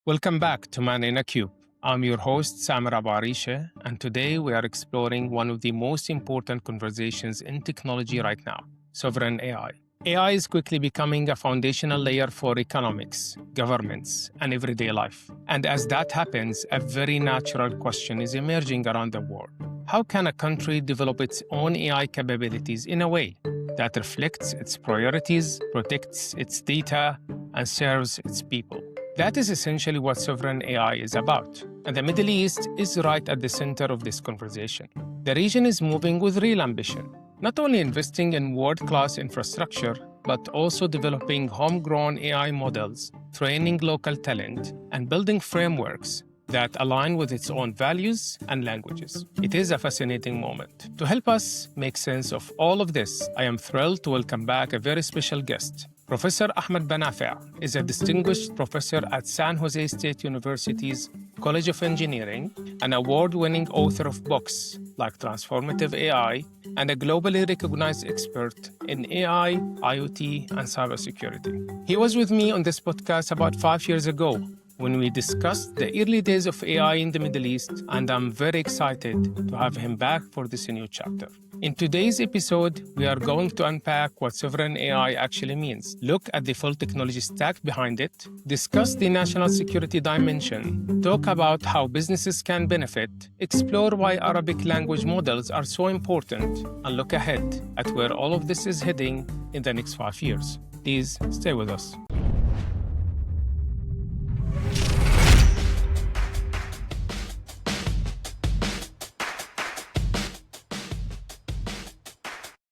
Welcome back to MANinaCUBE. I'm your host, Arisheh, and today we are exploring one of the most important conversations in technology right now, sovereign AI. AI is quickly becoming a foundational layer for economics, governments, and everyday life. And as that happens, a very natural question is emerging around the world. How can a country develop its own AI capabilities in a way that reflects its priorities, protects its data, and serves its people? That is essentially what sovereign AI is about. And the Middle East is right at the center of this conversation. The region is moving with real ambition, not only investing in world-class infrastructure, but also developing homegrown AI models, training local talent, and building frameworks that align with its own values and languages. It is a fascinating moment. To help us make sense of all of this, I am thrilled to welcome back a very special guest. Professor Ahmed Banafa is a distinguished professor at San Jose State University's College of Engineering, an award-winning author of books like Transformative AI, and a globally recognized expert in AI, IoT, and cybersecurity. He was with me on this podcast about 5 years ago when we discussed the early days of AI in the Middle East, and I'm very excited to have him back for this new chapter. In today's episode, we are going to unpack what sovereign AI actually means, look at the full technology stack behind it, discuss the national security dimension, talk about how businesses can benefit, explore why Arabic language models are so important, and look ahead at where all of this is heading in the next 5 years. Please stay with us.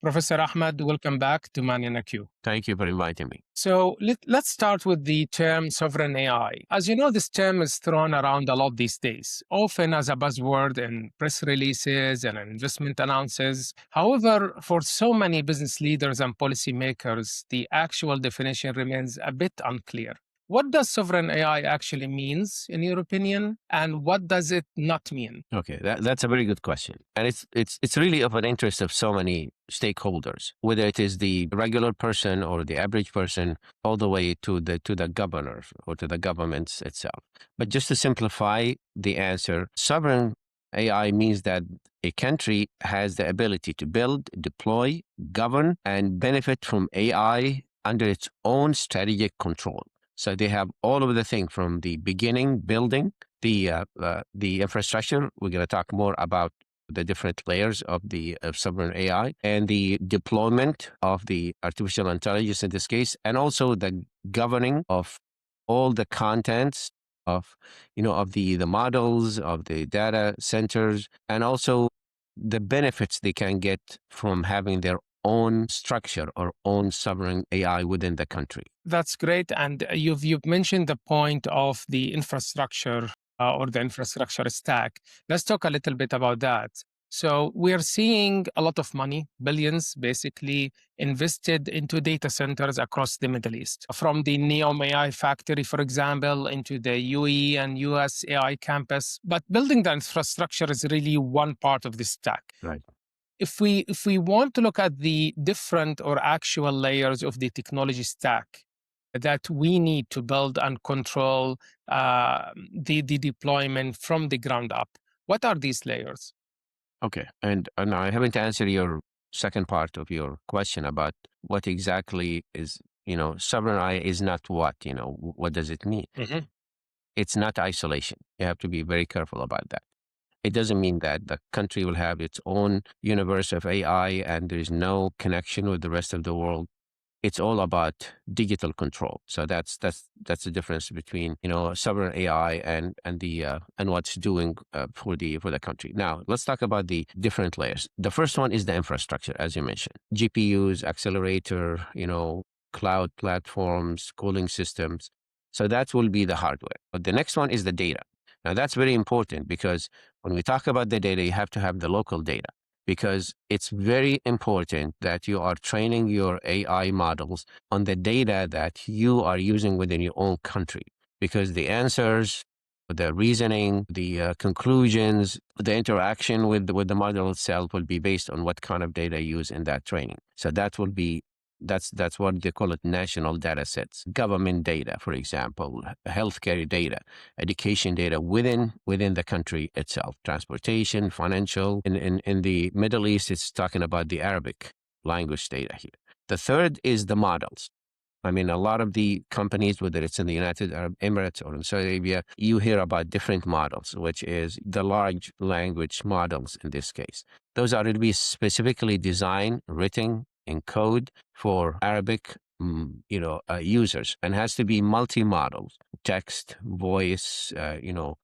Professor Ahmed, welcome back to MANinaCUBE. Thank you for inviting me. So let's start with the term sovereign AI. As you know, this term is thrown around a lot these days, often as a buzzword in press releases and investment announcements. However, for so many business leaders and policymakers, the actual definition remains a bit unclear. What does sovereign AI actually means, in your opinion, and what does it not mean? Okay, that's a very good question, and it's really of an interest of so many stakeholders, whether it is the regular person or the average person, all the way to the governor or to the governments itself. But just to simplify the answer, sovereign AI means that a country has the ability to build, deploy, govern, and benefit from AI under its own strategic control. So they have all of the things from the beginning, building the infrastructure. We're going to talk more about the different layers of sovereign AI and the deployment of the artificial intelligence in this case, and also the governing of all the contents of the models, of the data centers, and also the benefits they can get from having their own structure or own sovereign AI within the country. That's great. And you've mentioned the point of the infrastructure or the infrastructure stack. Let's talk a little bit about that. So we are seeing a lot of money, billions basically, invested into data centers across the Middle East. From the Neom AI factory, for example, into the UAE and US AI campus. But building the infrastructure is really one part of the stack. Right. If we want to look at the different or actual layers of the technology stack that we need to build and control the deployment from the ground up, what are these layers? Okay, and I haven't answered your second part of your question about what exactly is, sovereign AI is not what, what does it mean? Mm-hmm. It's not isolation. You have to be very careful about that. It doesn't mean that the country will have its own universe of AI and there's no connection with the rest of the world. It's all about digital control. So that's the difference between sovereign AI and what it's doing for the country. Now let's talk about the different layers. The first one is the infrastructure, as you mentioned: GPUs, accelerator, cloud platforms, cooling systems. So that will be the hardware. But the next one is the data. Now that's very important because when we talk about the data, you have to have the local data, because it's very important that you are training your AI models on the data that you are using within your own country, because the answers, the reasoning, the conclusions, the interaction with the model itself will be based on what kind of data you use in that training. So that will be That's what they call it, national data sets, government data, for example, healthcare data, education data within the country itself, transportation, financial. In the Middle East, it's talking about the Arabic language data here. The third is the models. I mean, a lot of the companies, whether it's in the United Arab Emirates or in Saudi Arabia, you hear about different models, which is the large language models in this case. Those are to be specifically designed, written in code for Arabic users, and has to be multi-models, text, voice,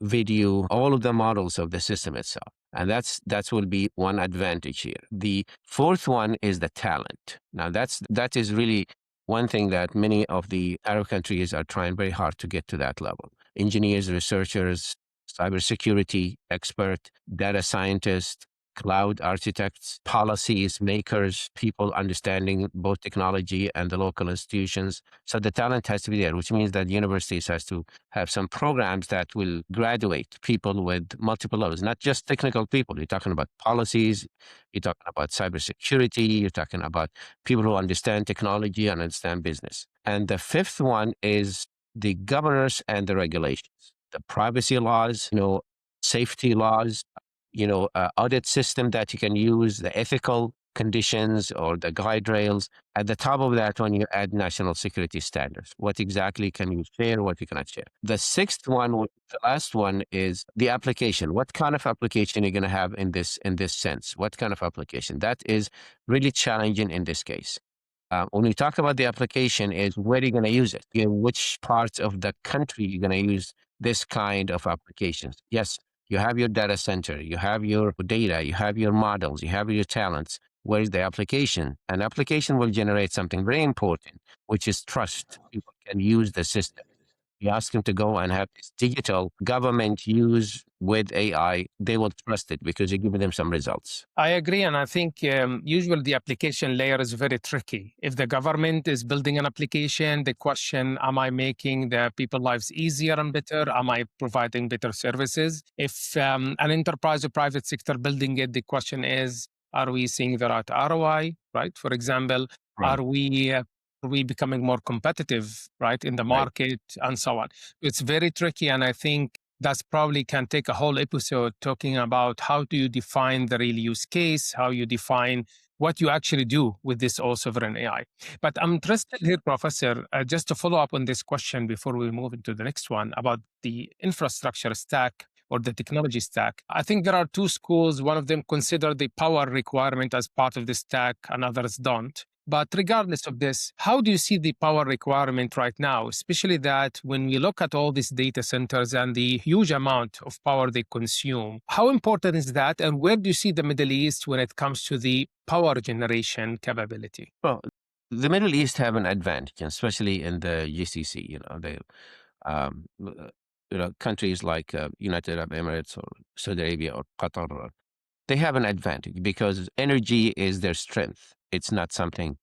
video, all of the models of the system itself. And that will be one advantage here. The fourth one is the talent. Now that is really one thing that many of the Arab countries are trying very hard to get to that level. Engineers, researchers, cybersecurity expert, data scientists, cloud architects, policies makers, people understanding both technology and the local institutions. So the talent has to be there, which means that universities has to have some programs that will graduate people with multiple levels, not just technical people. You're talking about policies, you're talking about cybersecurity, you're talking about people who understand technology and understand business. And the fifth one is the governance and the regulations, the privacy laws, safety laws, audit system that you can use, the ethical conditions or the guide rails. At the top of that one, you add national security standards. What exactly can you share, what you cannot share? The sixth one, the last one, is the application. What kind of application are you going to have in this sense? What kind of application? That is really challenging in this case. When we talk about the application, is where you're going to use it, which parts of the country you're going to use this kind of applications. Yes, you have your data center, you have your data, you have your models, you have your talents. Where is the application? An application will generate something very important, which is trust. People can use the system. You ask them to go and have this digital government use with AI, they will trust it because you're giving them some results. I agree. And I think usually the application layer is very tricky. If the government is building an application, the question, am I making the people's lives easier and better? Am I providing better services? If an enterprise or private sector building it, the question is, are we seeing the right ROI, right? For example, Right. are we becoming more competitive, right, in the market and so on? It's very tricky. And I think that's probably can take a whole episode talking about how do you define the real use case, how you define what you actually do with this all sovereign AI. But I'm interested here, Professor, just to follow up on this question before we move into the next one about the infrastructure stack or the technology stack. I think there are two schools. One of them consider the power requirement as part of the stack and others don't. But regardless of this, how do you see the power requirement right now, especially that when we look at all these data centers and the huge amount of power they consume, how important is that? And where do you see the Middle East when it comes to the power generation capability? Well, the Middle East have an advantage, especially in the GCC. Countries like United Arab Emirates or Saudi Arabia or Qatar, they have an advantage because energy is their strength. It's not something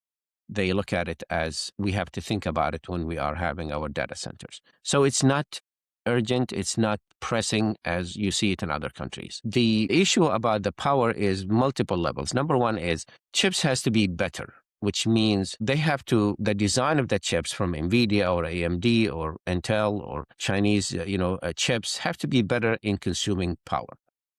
they look at it as we have to think about it when we are having our data centers. So it's not urgent, it's not pressing as you see it in other countries. The issue about the power is multiple levels. Number one is chips has to be better, which means the design of the chips from NVIDIA or AMD or Intel or Chinese, chips have to be better in consuming power.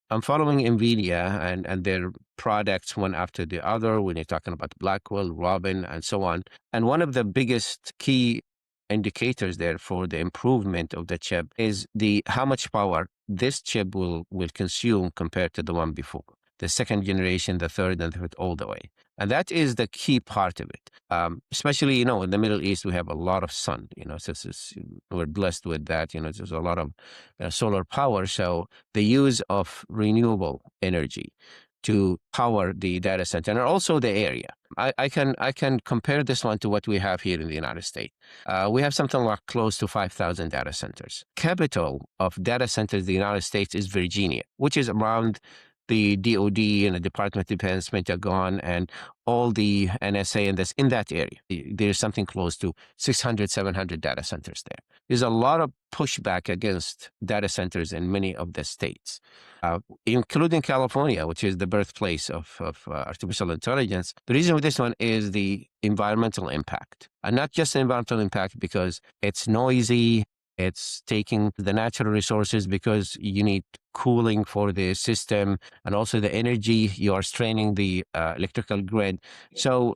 I'm following NVIDIA and their products one after the other when you're talking about Blackwell, Robin, and so on. And one of the biggest key indicators there for the improvement of the chip is how much power this chip will consume compared to the one before. The second generation, the third, and the third, all the way. And that is the key part of it. Especially, in the Middle East, we have a lot of sun, so we're blessed with that. There's a lot of solar power. So the use of renewable energy to power the data center and also the area. I can compare this one to what we have here in the United States. We have something like close to 5,000 data centers. Capital of data centers in the United States is Virginia, which is around the DoD and the Department of Defense, Pentagon, and all the NSA and this in that area. There's something close to 600, 700 data centers there. There's a lot of pushback against data centers in many of the states, including California, which is the birthplace of artificial intelligence. The reason for this one is the environmental impact, and not just the environmental impact because it's noisy. It's taking the natural resources because you need cooling for the system and also the energy. You are straining the electrical grid. So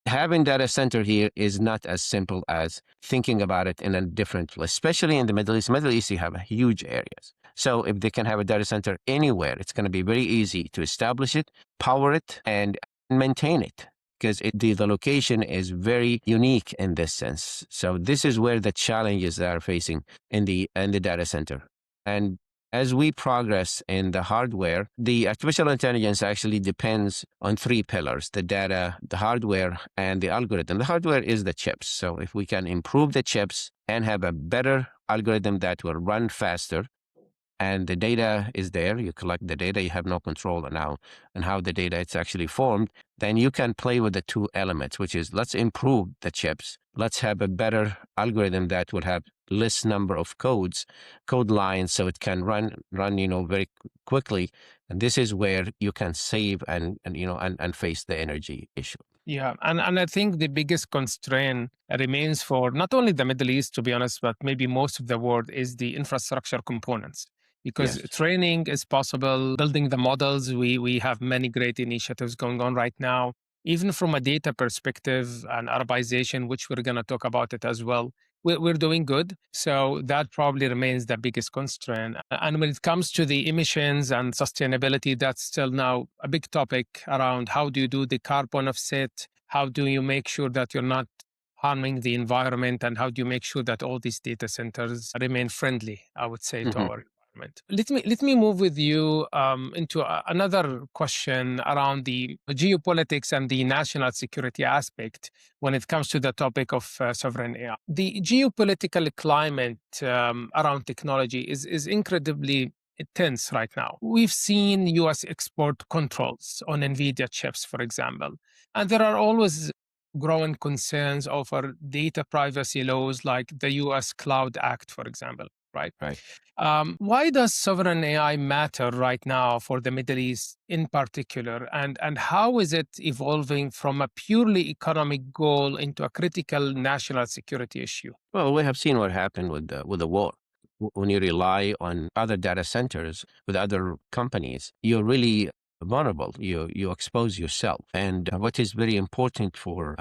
having data center here is not as simple as thinking about it in a different place, especially in the Middle East. Middle East, you have huge areas. So if they can have a data center anywhere, it's going to be very easy to establish it, power it, and maintain it, because the location is very unique in this sense. So this is where the challenges that are facing in the data center. And as we progress in the hardware, the artificial intelligence actually depends on three pillars: the data, the hardware, and the algorithm. The hardware is the chips. So if we can improve the chips and have a better algorithm that will run faster, and the data is there, you collect the data, you have no control now and how the data is actually formed, then you can play with the two elements, which is let's improve the chips. Let's have a better algorithm that will have less number of code lines, so it can run, very quickly. And this is where you can save and face the energy issue. Yeah, and I think the biggest constraint remains for not only the Middle East, to be honest, but maybe most of the world, is the infrastructure components. Because Yes. training is possible, building the models, we have many great initiatives going on right now. Even from a data perspective and Arabization, which we're going to talk about it as well, we're doing good. So that probably remains the biggest constraint. And when it comes to the emissions and sustainability, that's still now a big topic around how do you do the carbon offset? How do you make sure that you're not harming the environment? And how do you make sure that all these data centers remain friendly, I would say, to our environment? Let me move with you into another question around the geopolitics and the national security aspect when it comes to the topic of sovereign AI. The geopolitical climate around technology is incredibly tense right now. We've seen US export controls on NVIDIA chips, for example, and there are always growing concerns over data privacy laws like the US Cloud Act, for example, right? Right. Why does sovereign AI matter right now for the Middle East in particular? And how is it evolving from a purely economic goal into a critical national security issue? Well, we have seen what happened with the war. When you rely on other data centers with other companies, you're really vulnerable. You expose yourself. And what is very important for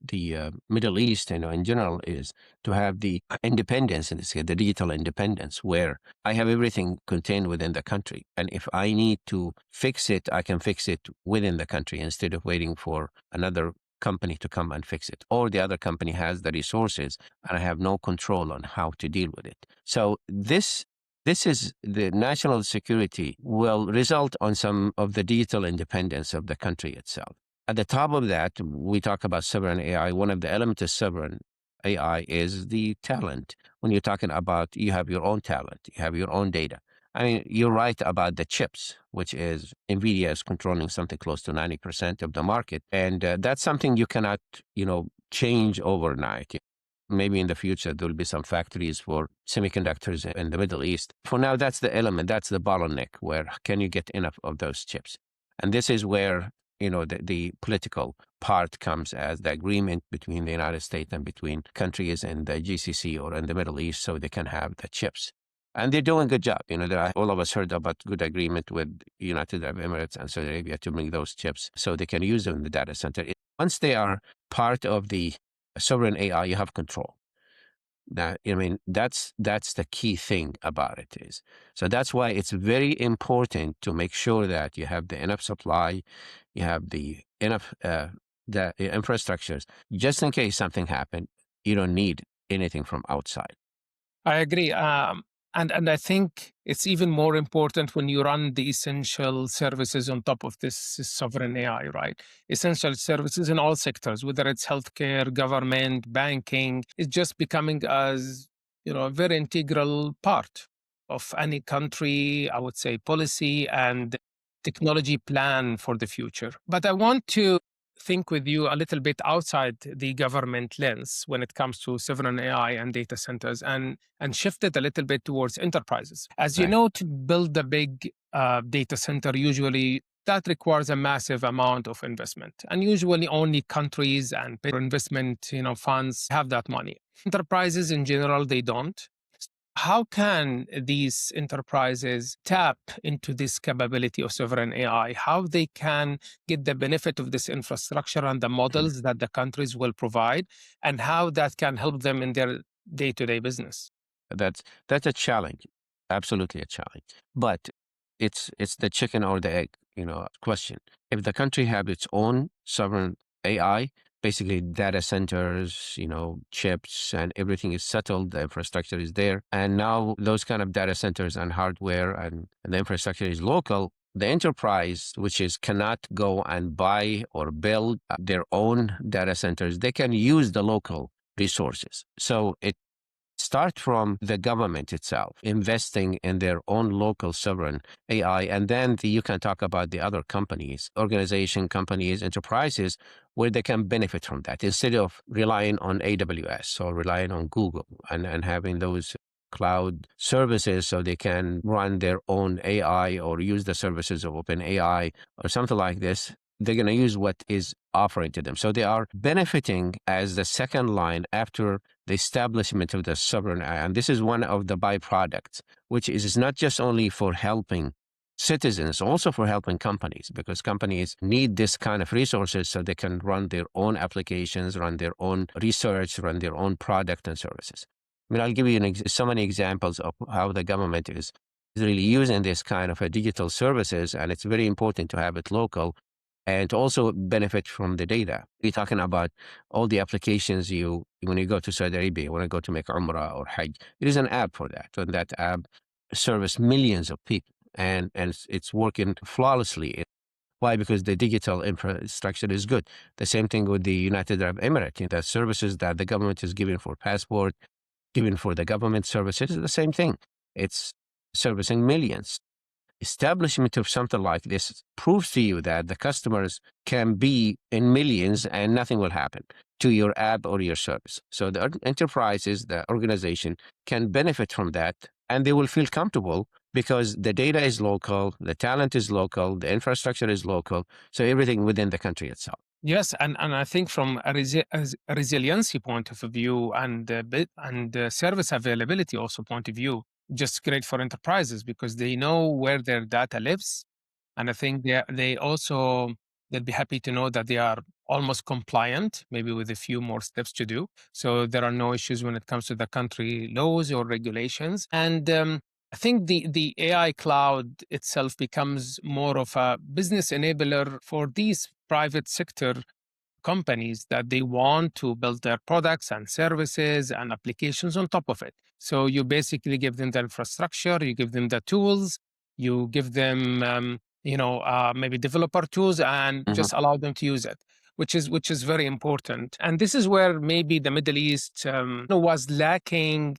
the Middle East, in general, is to have the independence, in this case, the digital independence, where I have everything contained within the country. And if I need to fix it, I can fix it within the country instead of waiting for another company to come and fix it, or the other company has the resources and I have no control on how to deal with it. So this is the national security will result on some of the digital independence of the country itself. At the top of that, we talk about sovereign AI. One of the elements of sovereign AI is the talent. When you're talking about you have your own talent, you have your own data. I mean, you're right about the chips, which is NVIDIA is controlling something close to 90% of the market. And that's something you cannot, change overnight. Maybe in the future, there will be some factories for semiconductors in the Middle East. For now, that's the element, that's the bottleneck, where can you get enough of those chips? And this is where, the political part comes as the agreement between the United States and between countries in the GCC or in the Middle East so they can have the chips. And they're doing a good job. All of us heard about good agreement with United Arab Emirates and Saudi Arabia to bring those chips so they can use them in the data center. Once they are part of the sovereign AI, you have control. That, that's the key thing about it is. So that's why it's very important to make sure that you have the enough supply, you have the enough the infrastructures, just in case something happened. You don't need anything from outside. I agree. And I think it's even more important when you run the essential services on top of this sovereign AI, right? Essential services in all sectors, whether it's healthcare, government, banking, it's just becoming as a very integral part. of any country, I would say policy and technology plan for the future. But I want to think with you a little bit outside the government lens when it comes to sovereign AI and data centers and shift it a little bit towards enterprises. As you Right. know, to build a big data center, usually that requires a massive amount of investment. And usually only countries and investment funds have that money. Enterprises in general, they don't. How can these enterprises tap into this capability of sovereign AI? How they can get the benefit of this infrastructure and the models that the countries will provide, and how that can help them in their day-to-day business? That's a challenge, absolutely a challenge. But it's the chicken or the egg, question. If the country have its own sovereign AI, basically data centers, chips, and everything is settled, the infrastructure is there, and now those kind of data centers and hardware and the infrastructure is local. The enterprise, which is cannot go and buy or build their own data centers, they can use the local resources. So it start from the government itself, investing in their own local sovereign AI. And then you can talk about the other companies, companies, enterprises, where they can benefit from that instead of relying on AWS or relying on Google and having those cloud services so they can run their own AI or use the services of OpenAI or something like this. They're going to use what is offering to them. So they are benefiting as the second line after the establishment of the sovereign AI. And this is one of the byproducts, which is not just only for helping citizens, also for helping companies, because companies need this kind of resources so they can run their own applications, run their own research, run their own product and services. I mean, I'll give you so many examples of how the government is really using this kind of digital services, and it's very important to have it local and to also benefit from the data. We're talking about all the applications when you go to Saudi Arabia, when you go to make Umrah or Hajj, there is an app for that. And that app serves millions of people and it's working flawlessly. Why? Because the digital infrastructure is good. The same thing with the United Arab Emirates. The services that the government is giving for passport, giving for the government services is the same thing. It's servicing millions. Establishment of something like this proves to you that the customers can be in millions and nothing will happen to your app or your service. So the enterprises, the organization can benefit from that and they will feel comfortable because the data is local, the talent is local, the infrastructure is local, so everything within the country itself. Yes, and I think from a resiliency point of view and service availability also point of view, just great for enterprises because they know where their data lives, and I think they'll be happy to know that they are almost compliant, maybe with a few more steps to do. So there are no issues when it comes to the country laws or regulations, and I think the AI cloud itself becomes more of a business enabler for these private sector companies that they want to build their products and services and applications on top of it. So you basically give them the infrastructure, you give them the tools, you give them maybe developer tools and Mhm. just allow them to use it. Which is very important, and this is where maybe the Middle East was lacking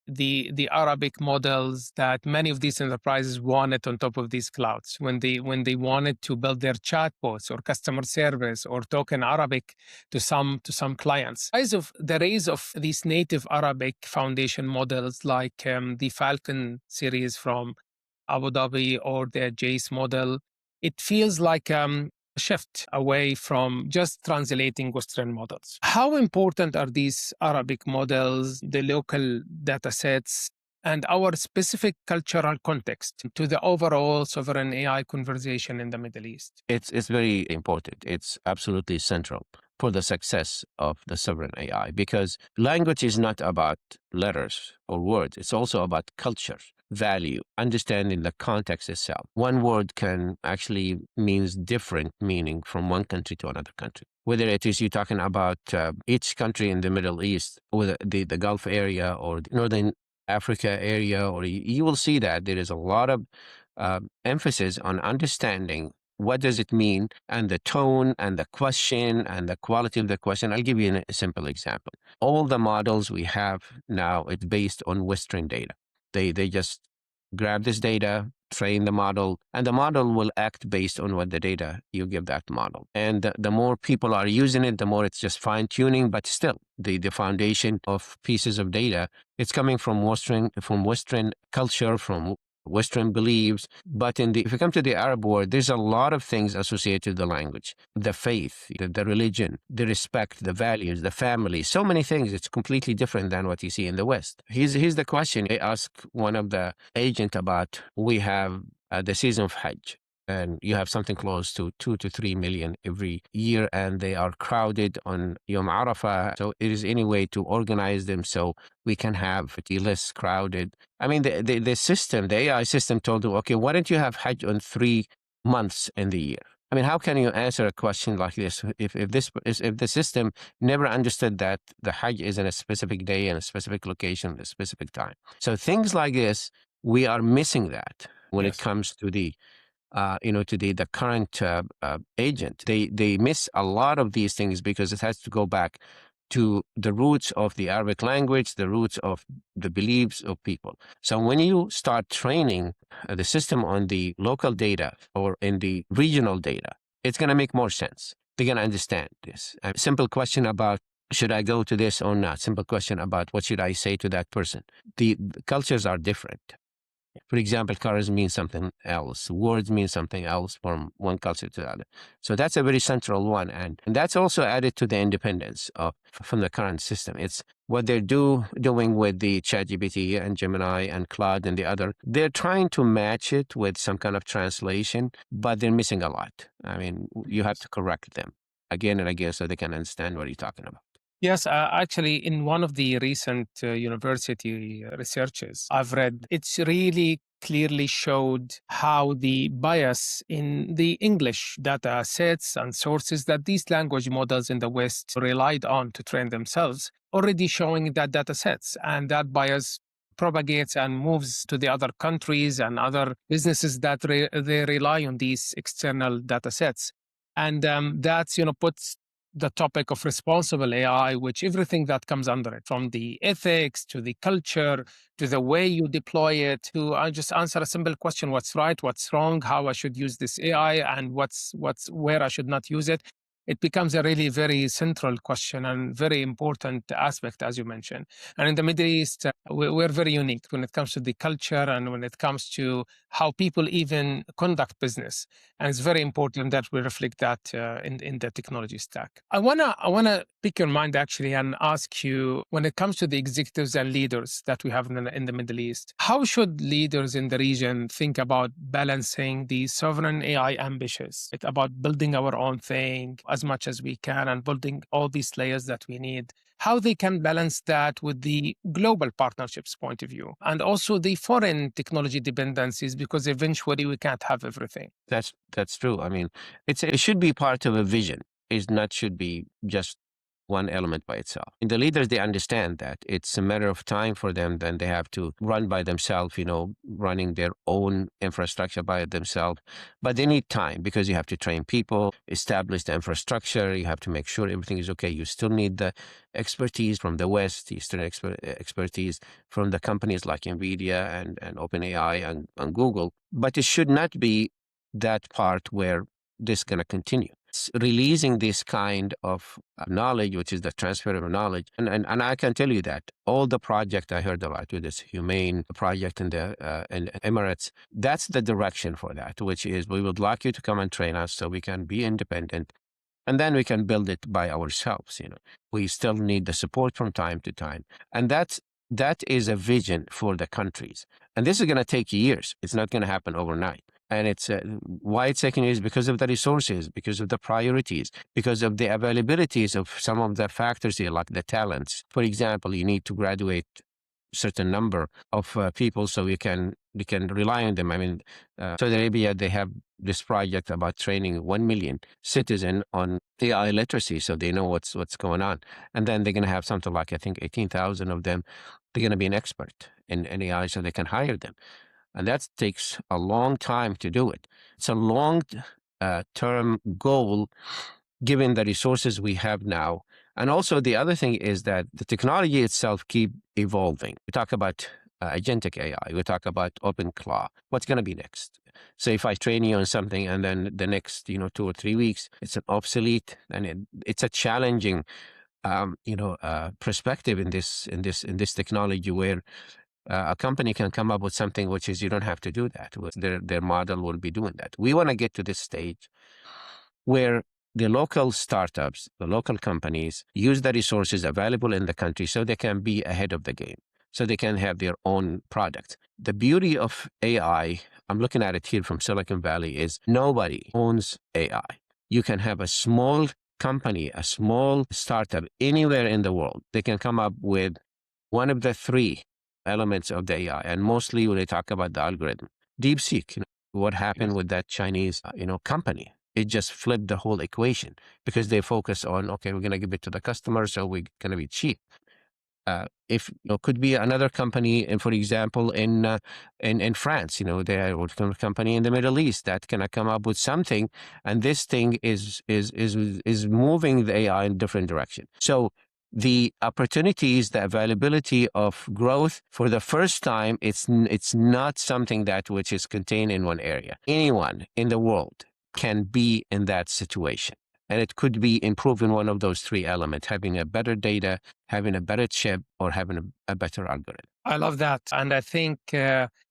the Arabic models that many of these enterprises wanted on top of these clouds when they wanted to build their chatbots or customer service or talk in Arabic to some clients. The rise of these native Arabic foundation models like the Falcon series from Abu Dhabi or the Jace model, it feels like shift away from just translating Western models. How important are these Arabic models, the local data sets, and our specific cultural context to the overall sovereign AI conversation in the Middle East? It's very important. It's absolutely central for the success of the sovereign AI because language is not about letters or words. It's also about culture, value, understanding the context itself. One word can actually means different meaning from one country to another country. Whether it is you talking about each country in the Middle East, or the Gulf area, or the Northern Africa area, or you will see that there is a lot of emphasis on understanding what does it mean and the tone and the question and the quality of the question. I'll give you a simple example. All the models we have now, it's based on Western data. They just grab this data, train the model, and the model will act based on what the data you give that model. And the more people are using it, the more it's just fine tuning, but still the foundation of pieces of data, it's coming from Western culture, from Western beliefs. But if you come to the Arab world, there's a lot of things associated with the language, the faith, the religion, the respect, the values, the family, so many things. It's completely different than what you see in the West. Here's the question. I asked one of the agent about, we have the season of Hajj, and you have something close to 2 to 3 million every year, and they are crowded on Yom Arafah. So it is any way to organize them so we can have it less crowded. I mean, the system, the AI system told you, okay, why don't you have Hajj on 3 months in the year? I mean, how can you answer a question like this if the system never understood that the Hajj is in a specific day and a specific location at a specific time? So things like this, we are missing that when it Yes. comes to the to the current agent. They miss a lot of these things because it has to go back to the roots of the Arabic language, the roots of the beliefs of people. So when you start training the system on the local data or in the regional data, it's going to make more sense. They're going to understand this. A simple question about, should I go to this or not? Simple question about, what should I say to that person? The cultures are different. For example, colors mean something else. Words mean something else from one culture to the other. So that's a very central one. And that's also added to the independence from the current system. It's what they're doing with the ChatGPT and Gemini and Claude and the other. They're trying to match it with some kind of translation, but they're missing a lot. I mean, you have to correct them again and again so they can understand what you're talking about. Yes, actually, in one of the recent university researches I've read, it's really clearly showed how the bias in the English data sets and sources that these language models in the West relied on to train themselves already showing that data sets, and that bias propagates and moves to the other countries and other businesses that they rely on these external data sets. And that's, puts the topic of responsible AI, which everything that comes under it, from the ethics to the culture to the way you deploy it, to just answer a simple question: what's right, what's wrong, how I should use this AI, and what's where I should not use it. It becomes a really very central question and very important aspect, as you mentioned. And in the Middle East, we're very unique when it comes to the culture and when it comes to how people even conduct business. And it's very important that we reflect that in the technology stack. I wanna pick your mind actually and ask you, when it comes to the executives and leaders that we have in the Middle East, how should leaders in the region think about balancing the sovereign AI ambitions, like about building our own thing as much as we can and building all these layers that we need, how they can balance that with the global partnerships point of view and also the foreign technology dependencies, because eventually we can't have everything. That's true. I mean, it should be part of a vision. It not should be just one element by itself. And the leaders, they understand that it's a matter of time for them. Then they have to run by themselves, running their own infrastructure by themselves. But they need time because you have to train people, establish the infrastructure. You have to make sure everything is okay. You still need the expertise from the West, Eastern expertise from the companies like NVIDIA and OpenAI and Google. But it should not be that part where this is going to continue. Releasing this kind of knowledge, which is the transfer of knowledge. And I can tell you that all the project I heard about with this humane project in the in Emirates, that's the direction for that, which is, we would like you to come and train us so we can be independent. And then we can build it by ourselves. We still need the support from time to time. And that is a vision for the countries. And this is going to take years. It's not going to happen overnight. And it's why it's taking years, because of the resources, because of the priorities, because of the availabilities of some of the factors here, like the talents. For example, you need to graduate certain number of people so you can rely on them. I mean, Saudi Arabia, they have this project about training 1 million citizens on AI literacy, so they know what's going on. And then they're going to have something like, I think, 18,000 of them. They're going to be an expert in AI, so they can hire them. And that takes a long time to do it. It's a long-term goal, given the resources we have now. And also the other thing is that the technology itself keep evolving. We talk about agentic AI. We talk about OpenClaw. What's going to be next? So if I train you on something and then the next, 2 or 3 weeks, it's an obsolete, and it's a challenging, perspective in this technology where a company can come up with something which is you don't have to do that. Their model will be doing that. We want to get to this stage where the local startups, the local companies use the resources available in the country so they can be ahead of the game, so they can have their own product. The beauty of AI, I'm looking at it here from Silicon Valley, is nobody owns AI. You can have a small company, a small startup anywhere in the world. They can come up with one of the three elements of the AI. And mostly when they talk about the algorithm, DeepSeek, what happened with that Chinese, company? It just flipped the whole equation because they focus on, okay, we're going to give it to the customer, so we're going to be cheap. If could be another company, and for example, in France, there are a company in the Middle East that can come up with something, and this thing is moving the AI in a different direction. So the opportunities, the availability of growth for the first time, it's not something that which is contained in one area. Anyone in the world can be in that situation. And it could be improving one of those three elements, having a better data, having a better chip, or having a better algorithm. I love that. And I think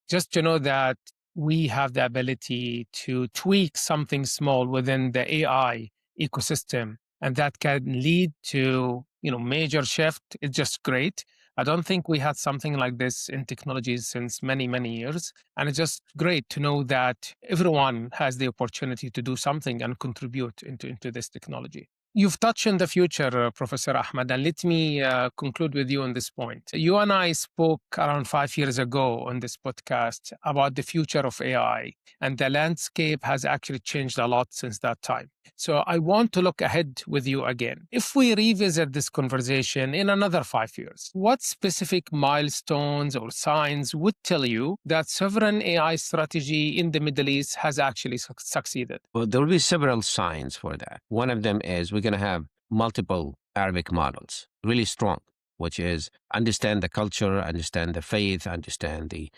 just to know that we have the ability to tweak something small within the AI ecosystem, and that can lead to major shift, it's just great. I don't think we had something like this in technologies since many, many years. And it's just great to know that everyone has the opportunity to do something and contribute into this technology. You've touched on the future, Professor Ahmed, and let me conclude with you on this point. You and I spoke around 5 years ago on this podcast about the future of AI, and the landscape has actually changed a lot since that time. So I want to look ahead with you again. If we revisit this conversation in another 5 years, what specific milestones or signs would tell you that sovereign AI strategy in the Middle East has actually succeeded? Well, there will be several signs for that. One of them is we're going to have multiple Arabic models, really strong, which is understand the culture, understand the faith, understand the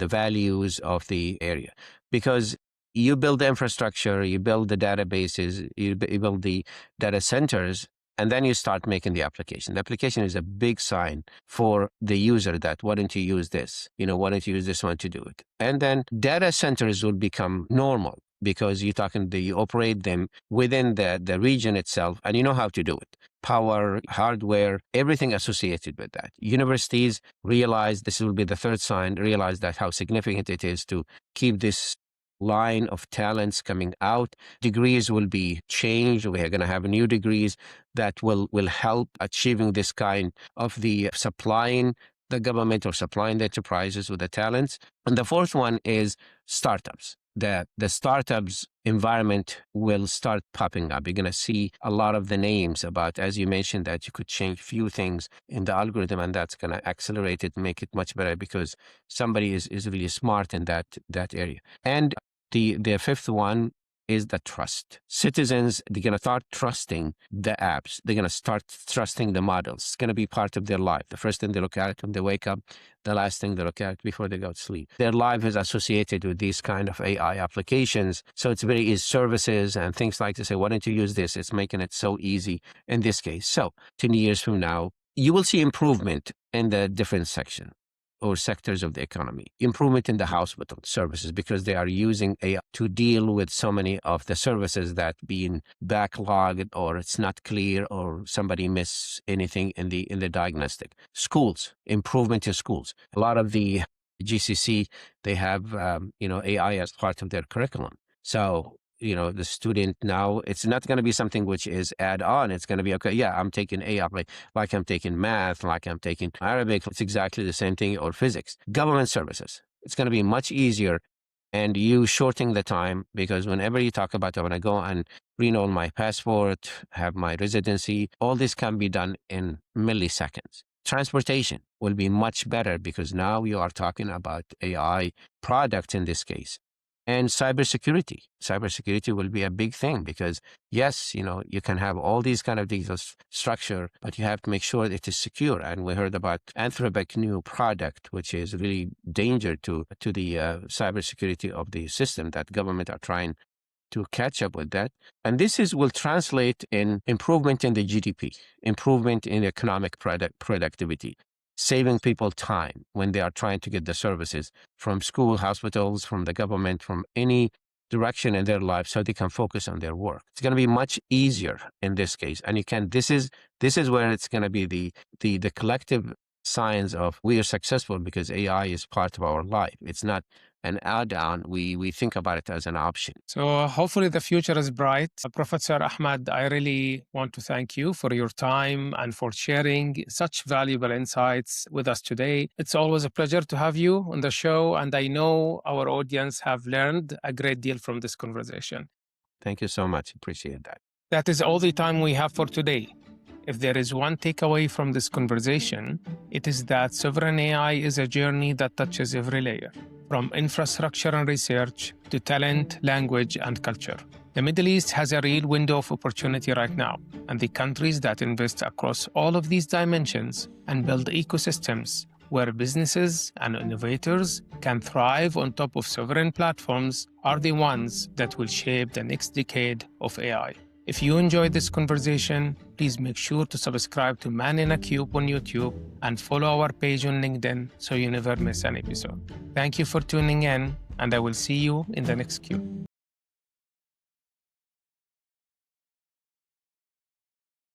values of the area. Because you build the infrastructure, you build the databases, you build the data centers, and then you start making the application. The application is a big sign for the user that why don't you use this? Why don't you use this one to do it? And then data centers will become normal because you operate them within the region itself, and you know how to do it. Power, hardware, everything associated with that. Universities realize, this will be the third sign, realize that how significant it is to keep this line of talents coming out. Degrees will be changed. We are going to have new degrees that will help achieving this kind of the supplying the government or supplying the enterprises with the talents. And the fourth one is startups. The startups environment will start popping up. You're going to see a lot of the names about, as you mentioned, that you could change few things in the algorithm, and that's going to accelerate it, make it much better because somebody is really smart in that area. And the fifth one is the trust. Citizens, they're going to start trusting the apps. They're going to start trusting the models. It's going to be part of their life. The first thing they look at when they wake up, the last thing they look at before they go to sleep. Their life is associated with these kind of AI applications. So it's very easy, services and things like to say, why don't you use this? It's making it so easy in this case. So 10 years from now, you will see improvement in the different section or sectors of the economy, improvement in the hospital services because they are using AI to deal with so many of the services that being backlogged or it's not clear or somebody miss anything in the diagnostic. Schools, improvement in schools. A lot of the GCC, they have AI as part of their curriculum. So the student now, it's not going to be something which is add on. It's going to be, okay, yeah, I'm taking AI, like I'm taking math, like I'm taking Arabic. It's exactly the same thing, or physics. Government services. It's going to be much easier and you shortening the time because whenever you talk about, when I go and renewal my passport, have my residency, all this can be done in milliseconds. Transportation will be much better because now you are talking about AI products in this case. and cybersecurity. Cybersecurity will be a big thing because yes, you can have all these kind of digital structure, but you have to make sure it is secure. And we heard about Anthropic new product, which is really danger to the cybersecurity of the system that government are trying to catch up with that. And this will translate in improvement in the GDP, improvement in economic productivity, saving people time when they are trying to get the services from school, hospitals, from the government, from any direction in their life, so they can focus on their work. It's going to be much easier in this case. And this is where it's going to be the collective signs of we are successful because AI is part of our life. It's not an add-on. We think about it as an option. So hopefully the future is bright. Professor Ahmed, I really want to thank you for your time and for sharing such valuable insights with us today. It's always a pleasure to have you on the show, and I know our audience have learned a great deal from this conversation. Thank you so much. Appreciate that. That is all the time we have for today. If there is one takeaway from this conversation, it is that sovereign AI is a journey that touches every layer, from infrastructure and research to talent, language, and culture. The Middle East has a real window of opportunity right now, and the countries that invest across all of these dimensions and build ecosystems where businesses and innovators can thrive on top of sovereign platforms are the ones that will shape the next decade of AI. If you enjoyed this conversation, please make sure to subscribe to MANinaCUBE on YouTube and follow our page on LinkedIn so you never miss an episode. Thank you for tuning in, and I will see you in the next Cube.